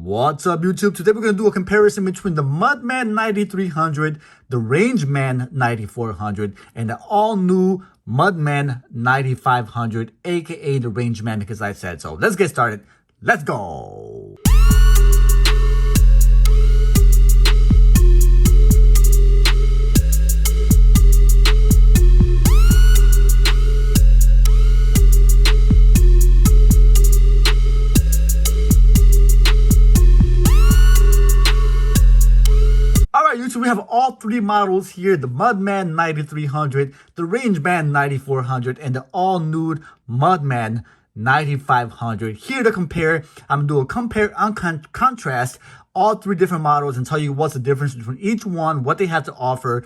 What's up, YouTube? Today we're going to do a comparison between the Mudman 9300, the Rangeman 9400, and the all-new Mudman 9500, aka the Rangeman because I said so. Let's get started. Let's go! YouTube, we have all three models here, the Mudman 9300, the Rangeman 9400, and the all-new Mudman 9500. Here to compare, I'm going to do a compare and contrast all three different models and tell you what's the difference between each one, what they have to offer,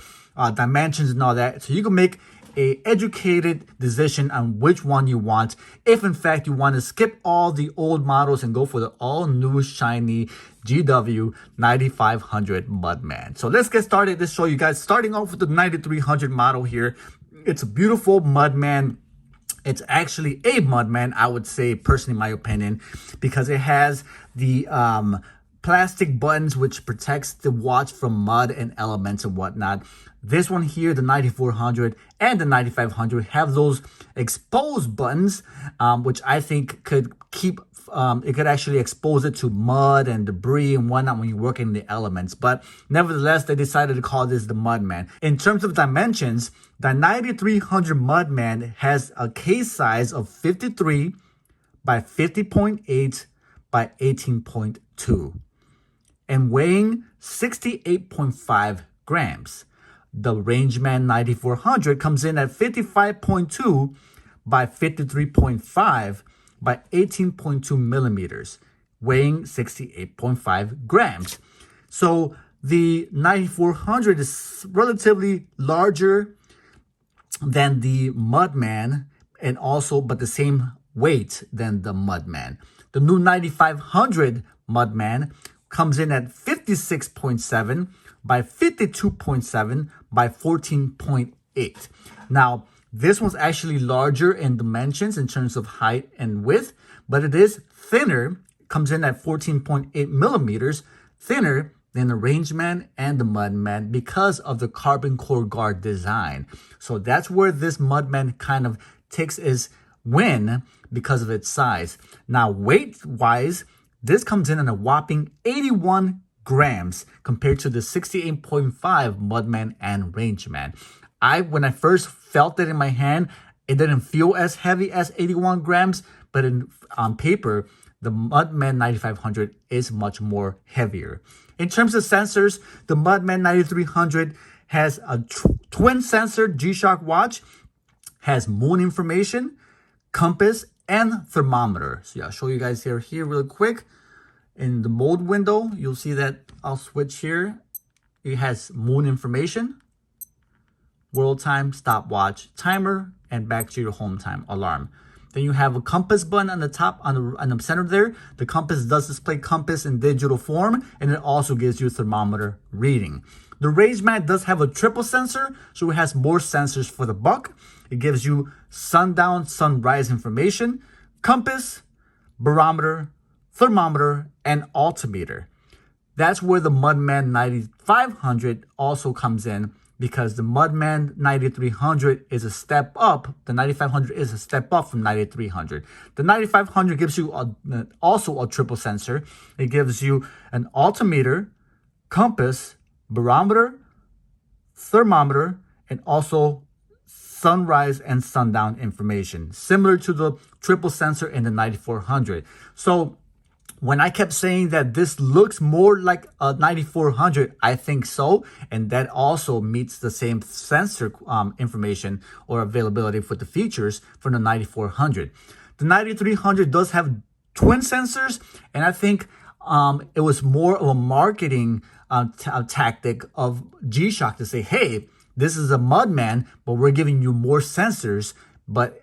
dimensions and all that, so you can make a educated decision on which one you want. If in fact you want to skip all the old models and go for the all new shiny GW9500 Mudman. So let's get started. Let's show you guys, starting off with the 9300 model here. It's a beautiful Mudman. It's actually a Mudman, I would say, personally, in my opinion, because it has the plastic buttons which protects the watch from mud and elements and whatnot. This one here, the 9400 and the 9500, have those exposed buttons, which I think could keep it could actually expose it to mud and debris and whatnot when you work in the elements. But nevertheless, they decided to call this the Mudman. In terms of dimensions, the 9300 Mudman has a case size of 53 by 50.8 by 18.2 and weighing 68.5 grams. The Rangeman 9400 comes in at 55.2 by 53.5 by 18.2 millimeters, weighing 68.5 grams. So the 9400 is relatively larger than the Mudman and also, but the same weight than the Mudman. The new 9500 Mudman comes in at 56.7 by 52.7 by 14.8. Now, this one's actually larger in dimensions in terms of height and width, but it is thinner, comes in at 14.8 millimeters, thinner than the Rangeman and the Mudman because of the carbon core guard design. So that's where this Mudman kind of takes its win because of its size. Now, weight-wise, this comes in at a whopping 81 grams compared to the 68.5 Mudman and Rangeman. When I first felt it in my hand, it didn't feel as heavy as 81 grams, but on paper, the Mudman 9500 is much more heavier. In terms of sensors, the Mudman 9300 has a twin sensor GSHOCK watch, has moon information, compass, and thermometer. So yeah, I'll show you guys here real quick. In the mode window, you'll see that I'll switch here. It has moon information, world time, stopwatch, timer, and back to your home time alarm. Then you have a compass button on the top, on the center there. The compass does display compass in digital form, and it also gives you thermometer reading. The Rangeman does have a triple sensor, so it has more sensors for the buck. It gives you sundown, sunrise information, compass, barometer, thermometer, and altimeter. That's where the Mudman 9500 also comes in, because the Mudman 9300 is a step up. The 9500 is a step up from 9300. The 9500 gives you also a triple sensor. It gives you an altimeter, compass, barometer, thermometer, and also sunrise and sundown information, similar to the triple sensor in the 9400. So when I kept saying that this looks more like a 9400, I think so. And that also meets the same sensor information or availability for the features from the 9400. The 9300 does have twin sensors, and I think it was more of a marketing tactic of GSHOCK to say, hey, this is a Mudman, but we're giving you more sensors. But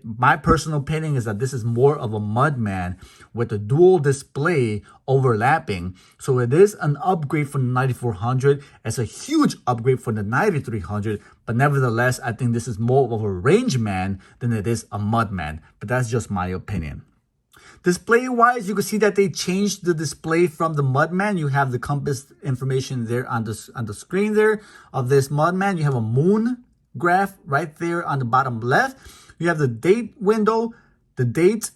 my personal opinion is that this is more of a Mudman with a dual display overlapping. So it is an upgrade from the 9400. It's a huge upgrade from the 9300. But nevertheless, I think this is more of a Rangeman than it is a Mudman. But that's just my opinion. Display wise, you can see that they changed the display from the Mudman. You have the compass information there on the screen there of this Mudman. You have a moon graph right there on the bottom left. You have the date window, the date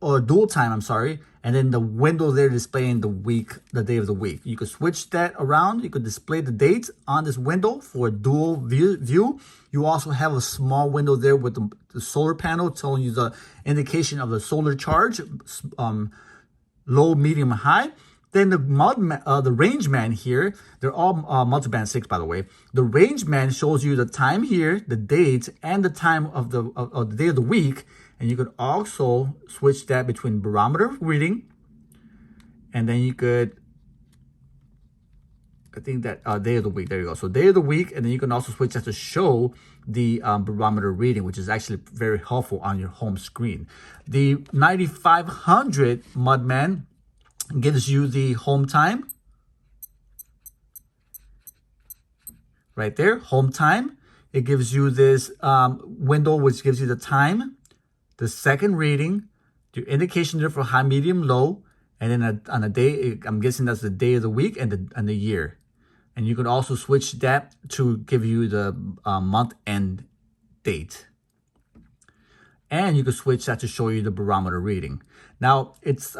or dual time, I'm sorry, and then the window there displaying the week, the day of the week. You could switch that around. You could display the dates on this window for a dual view. You also have a small window there with the solar panel telling you the indication of the solar charge, low, medium, high. Then the Rangeman here, they're all multiband 6, by the way. The Rangeman shows you the time here, the date, and the time of the day of the week. And you could also switch that between barometer reading, and then you could, I think that day of the week, there you go. So day of the week, and then you can also switch that to show the barometer reading, which is actually very helpful on your home screen. The 9500 Mudman gives you the home time. Right there, home time. It gives you this window, which gives you the time, the second reading, the indication there for high, medium, low, and then on a day, I'm guessing that's the day of the week and the year. And you can also switch that to give you the month and date. And you can switch that to show you the barometer reading. Now, it's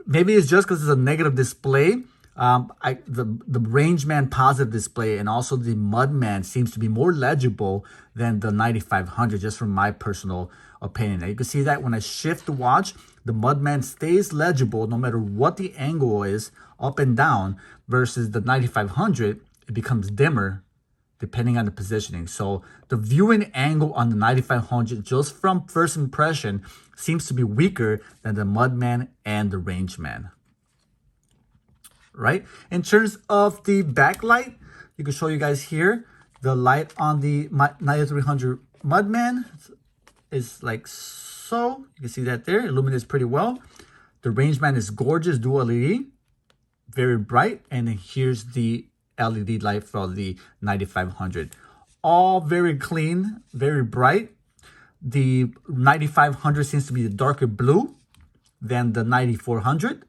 maybe it's just because it's a negative display. The Rangeman positive display and also the Mudman seems to be more legible than the 9500, just from my personal opinion. Now, you can see that when I shift the watch, the Mudman stays legible no matter what the angle is, up and down, versus the 9500, it becomes dimmer depending on the positioning. So the viewing angle on the 9500, just from first impression, seems to be weaker than the Mudman and the Rangeman. Right? In terms of the backlight, you can show you guys here, the light on the 9300 Mudman is like so. You can see that there, illuminates pretty well. The Rangeman is gorgeous, dual LED, very bright. And then here's the LED light for the 9500. All very clean, very bright. The 9500 seems to be the darker blue than the 9400.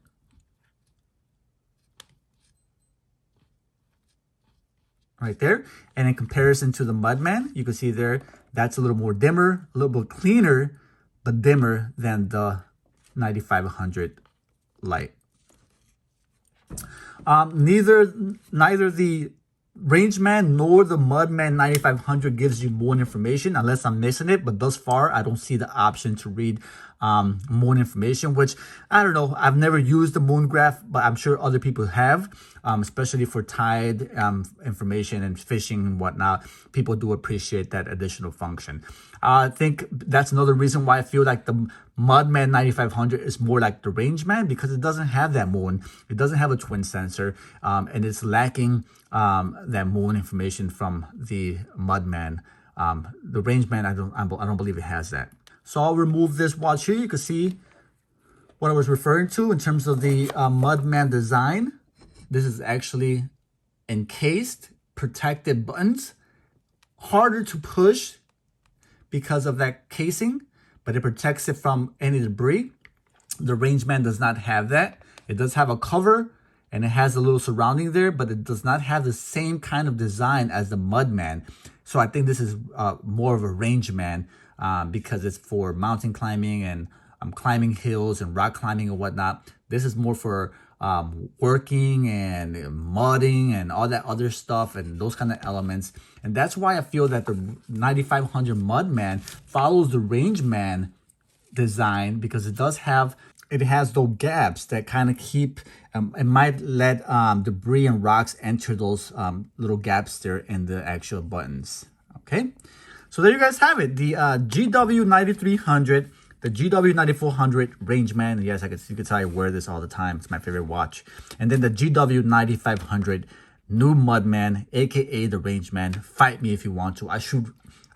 Right there. And in comparison to the Mudman, you can see there, that's a little more dimmer, a little bit cleaner, but dimmer than the 9500 light. Neither the Rangeman nor the Mudman 9500 gives you more information, unless I'm missing it. But thus far, I don't see the option to read more information, which I don't know. I've never used the moon graph, but I'm sure other people have, especially for tide information and fishing and whatnot. People do appreciate that additional function. I think that's another reason why I feel like the Mudman 9500 is more like the Rangeman, because it doesn't have that moon. It doesn't have a twin sensor, and it's lacking that moon information from the Mudman. The Rangeman, I don't believe it has that. So I'll remove this watch here. You can see what I was referring to in terms of the Mudman design. This is actually encased, protected buttons, harder to push because of that casing, but it protects it from any debris. The Rangeman does not have that. It does have a cover and it has a little surrounding there, but it does not have the same kind of design as the Mudman. So I think this is more of a Rangeman because it's for mountain climbing and climbing hills and rock climbing and whatnot. This is more for working and mudding and all that other stuff and those kind of elements. And that's why I feel that the 9500 Mudman follows the Rangeman design, because it has those gaps that kind of keep, it might let debris and rocks enter those little gaps there in the actual buttons. Okay, so there you guys have it. The GW9300, the GW9400 Rangeman. Yes, you can tell I wear this all the time. It's my favorite watch. And then the GW9500 new Mudman, aka the Rangeman. Fight me if you want to. I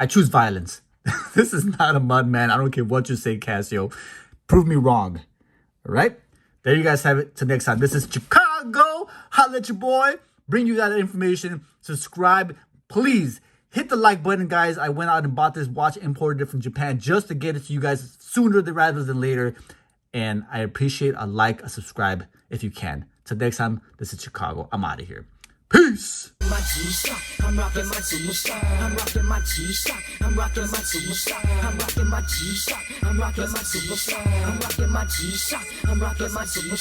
choose violence. This is not a Mudman. I don't care what you say, Casio. Prove me wrong. All right? There you guys have it. Till next time. This is Chicago. Holla at your boy. Bring you that information. Subscribe. Please hit the like button, guys. I went out and bought this watch, imported it from Japan, just to get it to you guys sooner rather than later. And I appreciate a like, a subscribe if you can. Till next time, this is Chicago. I'm out of here. Peace. My G-SHOCK, I'm rocking my super-stock. I'm rocking my G-SHOCK, I'm rocking my super-stock. I'm rocking my G-SHOCK, I'm rocking my super-stock. I'm rocking my G-SHOCK, I'm rocking my super-stock.